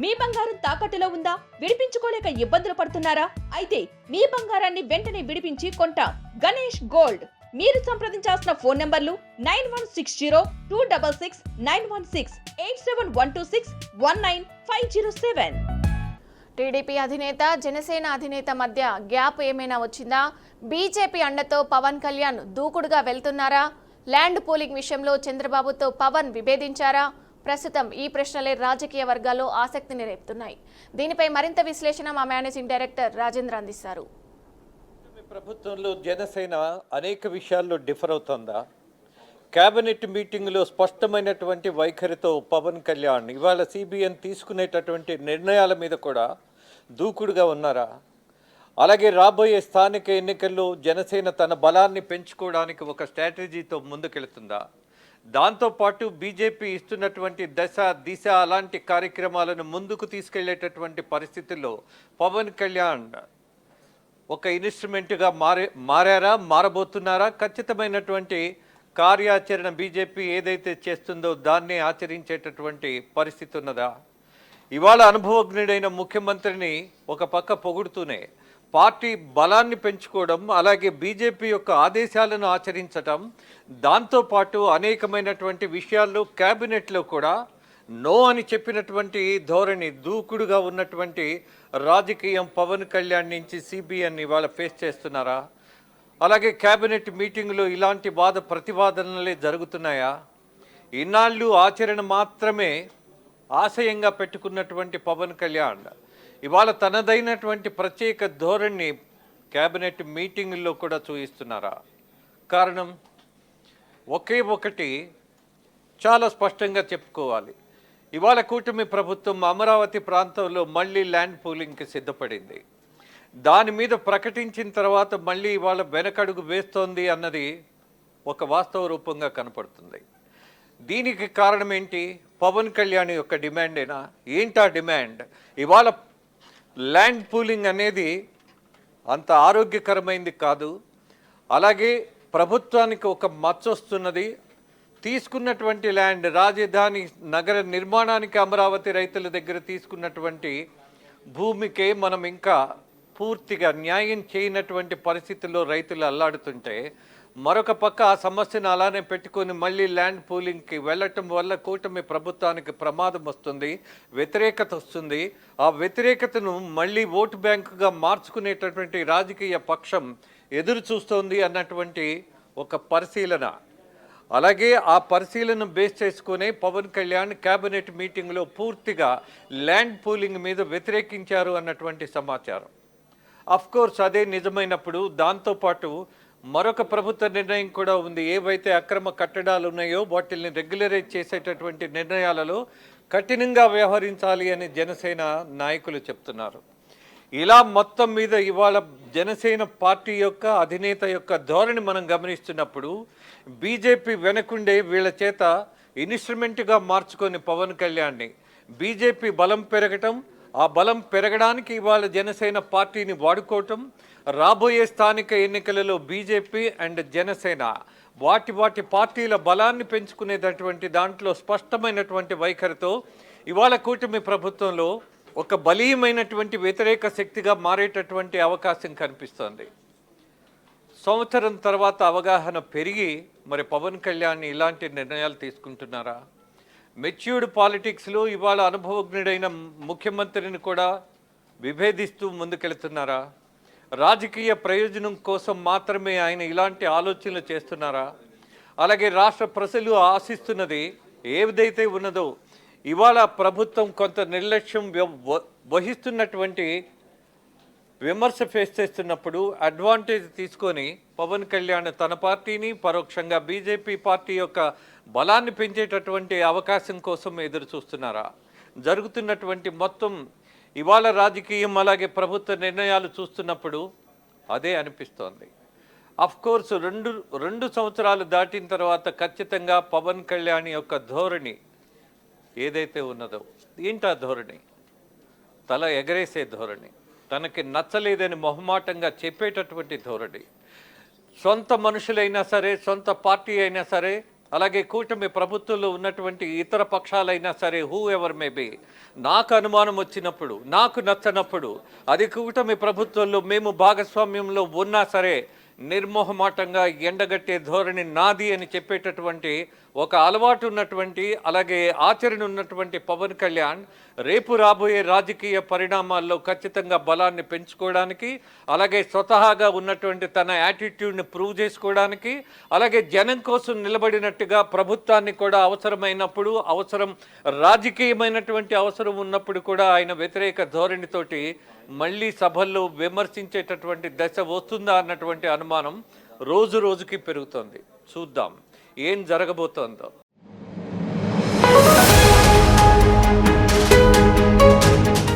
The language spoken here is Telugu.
మీ బంగారం తాకట్టులో ఉందా? విడిపించుకోలేక ఇబ్బందులు పడుతున్నారా? అయితే మీ బంగారాన్ని వెంటనే విడిపించి కొంటాం. గణేష్ గోల్డ్. మీరు సంప్రదించాల్సిన ఫోన్ నంబర్లు 9160-266-916, 8712619507. టీడీపీ అధినేత జనసేన అధినేత మధ్య గ్యాప్ ఏమైనా వచ్చిందా? బీజేపీ అండతో పవన్ కళ్యాణ్ దూకుడుగా వెళ్తున్నారా? ల్యాండ్ పూలింగ్ విషయంలో చంద్రబాబుతో పవన్ విభేదించారా? ప్రస్తుతం ఈ ప్రశ్నలే రాజకీయ వర్గాల్లో ఆసక్తిని రేపుతున్నాయి. దీనిపై మరింత విశ్లేషణ మా మేనేజింగ్ డైరెక్టర్ రాజేంద్ర అందిస్తారు. ప్రభుత్వంలో జనసేన అనేక విషయాల్లో డిఫర్ అవుతుందా? కేబినెట్ మీటింగ్లో స్పష్టమైనటువంటి వైఖరితో పవన్ కళ్యాణ్ ఇవాళ సిబిఎన్ తీసుకునేటటువంటి నిర్ణయాల మీద కూడా దూకుడుగా ఉన్నారా? అలాగే రాబోయే స్థానిక ఎన్నికల్లో జనసేన తన బలాన్ని పెంచుకోవడానికి ఒక స్ట్రాటజీతో ముందుకెళ్తుందా? దాంతోపాటు బీజేపీ ఇస్తున్నటువంటి దిశ అలాంటి కార్యక్రమాలను ముందుకు తీసుకెళ్లేటటువంటి పరిస్థితుల్లో పవన్ కళ్యాణ్ ఒక ఇన్స్ట్రుమెంట్గా మారబోతున్నారా? ఖచ్చితమైనటువంటి కార్యాచరణ బీజేపీ ఏదైతే చేస్తుందో దాన్ని ఆచరించేటటువంటి పరిస్థితి ఉన్నదా? ఇవాళ అనుభవజ్ఞుడైన ముఖ్యమంత్రిని ఒక పక్క పొగుడుతూనే పార్టీ బలాన్ని పెంచుకోవడం, అలాగే బీజేపీ యొక్క ఆదేశాలను ఆచరించడం, దాంతోపాటు అనేకమైనటువంటి విషయాల్లో క్యాబినెట్లో కూడా నో అని చెప్పినటువంటి ధోరణి, దూకుడుగా ఉన్నటువంటి రాజకీయం పవన్ కళ్యాణ్ నుంచి సిబిఎన్ ఇవాళ ఫేస్ చేస్తున్నారా? అలాగే క్యాబినెట్ మీటింగ్లో ఇలాంటి ప్రతివాదనలే జరుగుతున్నాయా? ఇన్నాళ్ళు ఆచరణ మాత్రమే ఆశయంగా పెట్టుకున్నటువంటి పవన్ కళ్యాణ్ ఇవాళ తనదైనటువంటి ప్రత్యేక ధోరణి క్యాబినెట్ మీటింగుల్లో కూడా చూపిస్తున్నారా? కారణం ఒకే ఒకటి చాలా స్పష్టంగా చెప్పుకోవాలి. ఇవాళ కూటమి ప్రభుత్వం అమరావతి ప్రాంతంలో మళ్ళీ ల్యాండ్ పూలింగ్కి సిద్ధపడింది. దాని మీద ప్రకటించిన తర్వాత మళ్ళీ ఇవాళ వెనకడుగు వేస్తోంది అన్నది ఒక వాస్తవ రూపంగా కనపడుతుంది. దీనికి కారణం ఏంటి? పవన్ కళ్యాణ్ యొక్క డిమాండేనా? ఏంటా డిమాండ్? ఇవాళ ల్యాండ్ పూలింగ్ అనేది అంత ఆరోగ్యకరమైంది కాదు. అలాగే ప్రభుత్వానికి ఒక మచ్చ వస్తున్నది. తీసుకున్నటువంటి ల్యాండ్ రాజధాని నగర నిర్మాణానికి అమరావతి రైతుల దగ్గర తీసుకున్నటువంటి భూమికే మనం ఇంకా పూర్తిగా న్యాయం చేయనటువంటి పరిస్థితుల్లో రైతులు అల్లాడుతుంటే, మరొక పక్క ఆ సమస్యను అలానే పెట్టుకొని మళ్ళీ ల్యాండ్ పూలింగ్కి వెళ్ళటం వల్ల కూటమి ప్రభుత్వానికి ప్రమాదం వస్తుంది, వ్యతిరేకత వస్తుంది. ఆ వ్యతిరేకతను మళ్ళీ ఓటు బ్యాంకుగా మార్చుకునేటటువంటి రాజకీయ పక్షం ఎదురు చూస్తోంది అన్నటువంటి ఒక పరిశీలన. అలాగే ఆ పరిశీలన బేస్ చేసుకునే పవన్ కళ్యాణ్ కేబినెట్ మీటింగ్లో పూర్తిగా ల్యాండ్ పూలింగ్ మీద వ్యతిరేకించారు అన్నటువంటి సమాచారం. అఫ్కోర్స్ అదే నిజమైనప్పుడు దాంతోపాటు మరొక ప్రభుత్వ నిర్ణయం కూడా ఉంది. ఏవైతే అక్రమ కట్టడాలు ఉన్నాయో వాటిని రెగ్యులరైజ్ చేసేటటువంటి నిర్ణయాలలో కఠినంగా వ్యవహరించాలి అని జనసేన నాయకులు చెప్తున్నారు. ఇలా మొత్తం మీద ఇవాళ జనసేన పార్టీ యొక్క అధినేత యొక్క ధోరణి మనం గమనిస్తున్నప్పుడు బీజేపీ వెనకుండే వీళ్ళ చేత ఇన్స్ట్రుమెంట్గా మార్చుకొని పవన్ కళ్యాణ్ని బీజేపీ బలం పెరగటం, ఆ బలం పెరగడానికి ఇవాళ జనసేన పార్టీని వాడుకోవటం, రాబోయే స్థానిక ఎన్నికలలో బీజేపీ అండ్ జనసేన వాటి పార్టీల బలాన్ని పెంచుకునేటటువంటి దాంట్లో స్పష్టమైనటువంటి వైఖరితో ఇవాళ కూటమి ప్రభుత్వంలో ఒక బలీయమైనటువంటి వ్యతిరేక శక్తిగా మారేటటువంటి అవకాశం కనిపిస్తోంది. సంవత్సరం తర్వాత అవగాహన పెరిగి మరి పవన్ కళ్యాణ్ ఇలాంటి నిర్ణయాలు తీసుకుంటున్నారా? మెచ్యూర్డ్ పాలిటిక్స్లో ఇవాళ అనుభవజ్ఞుడైన ముఖ్యమంత్రిని కూడా విభేదిస్తూ ముందుకెళ్తున్నారా? రాజకీయ ప్రయోజనం కోసం మాత్రమే ఆయన ఇలాంటి ఆలోచనలు చేస్తున్నారా? అలాగే రాష్ట్ర ప్రజలు ఆశిస్తున్నది ఏదైతే ఉన్నదో ఇవాళ ప్రభుత్వం కొంత నిర్లక్ష్యం వహిస్తున్నటువంటి విమర్శ ఫేస్ చేస్తున్నప్పుడు అడ్వాంటేజ్ తీసుకొని పవన్ కళ్యాణ్ తన పార్టీని పరోక్షంగా బీజేపీ పార్టీ యొక్క బలాన్ని పెంచేటటువంటి అవకాశం కోసం ఎదురు చూస్తున్నారా? జరుగుతున్నటువంటి మొత్తం ఇవాళ రాజకీయం అలాగే ప్రభుత్వ నిర్ణయాలు చూస్తున్నప్పుడు అదే అనిపిస్తోంది. అఫ్కోర్స్ రెండు సంవత్సరాలు దాటిన తర్వాత ఖచ్చితంగా పవన్ కళ్యాణ్ యొక్క ధోరణి ఏదైతే ఉన్నదో ఏంటా ధోరణి? తల ఎగరేసే ధోరణి, తనకి నచ్చలేదని మొహమాటంగా చెప్పేటటువంటి ధోరణి. సొంత మనుషులైనా సరే, సొంత పార్టీ అయినా సరే అలాగే కూటమి ప్రభుత్వంలో ఉన్నటువంటి ఇతర పక్షాలైనా సరే హూ ఎవర్ మే బి, నాకు అనుమానం వచ్చినప్పుడు, నాకు నచ్చనప్పుడు, అది కూటమి ప్రభుత్వంలో మేము భాగస్వామ్యంలో ఉన్నా సరే నిర్మోహమాటంగా ఎండగట్టే ధోరణి నాది అని చెప్పేటటువంటి ఒక అలవాటు ఉన్నటువంటి, అలాగే ఆచరణ ఉన్నటువంటి పవన్ కళ్యాణ్ రేపు రాబోయే రాజకీయ పరిణామాల్లో ఖచ్చితంగా బలాన్ని పెంచుకోవడానికి, అలాగే స్వతహాగా ఉన్నటువంటి తన యాటిట్యూడ్ని ప్రూవ్ చేసుకోవడానికి, అలాగే జనం కోసం నిలబడినట్టుగా ప్రభుత్వాన్ని కూడా అవసరమైనప్పుడు, రాజకీయమైనటువంటి అవసరం ఉన్నప్పుడు కూడా ఆయన వ్యతిరేక ధోరణితోటి మళ్ళీ సభల్లో విమర్శించేటటువంటి దశ వస్తుందా అన్నటువంటి అనుమానం రోజు రోజుకి పెరుగుతోంది. చూద్దాం ఏం జరగబోతోందో.